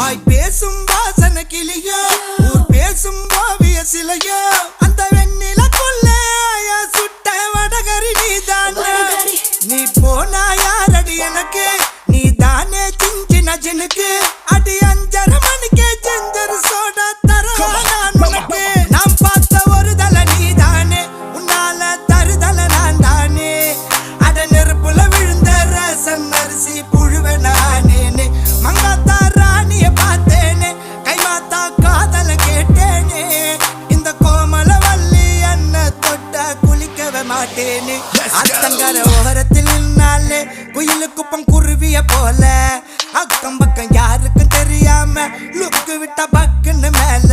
வாய் பேசும் வாசன கிளியோ ஊர் பேசும் ஓவிய சிலையோ அந்த வெண்ணிலக்குள்ள சுட்ட வடகரி நீதானே நீ போனா யாரடி எனக்கு நீ தானே சின்ன ஜனுக்கு அடி 5:30 மணிக்கே ஜெஞ்சர் சோடா தரவா நான் உனக்கு நாம் பார்த்த ஒரு தலை நீதானே உன்னால தருதல நான் தானே அட நெருப்புல விழுந்த ரசம் அரிசி புழுவ நானேனே மங்காத்தா ராணிய பார்த்தேனே கைமாத்தா காதல கேட்டேனே இந்த கோமல வள்ளி அண்ண தொட்ட குளிக்கவே மாட்டேனே அத்தங்கர ஓரத்தில் நின்னாலே குயிலு குப்பம் குருவிய போல அக்கம் பக்கம் யாருக்கும் தெரியாம லுக்கு விட்ட பக்குன்னு மேல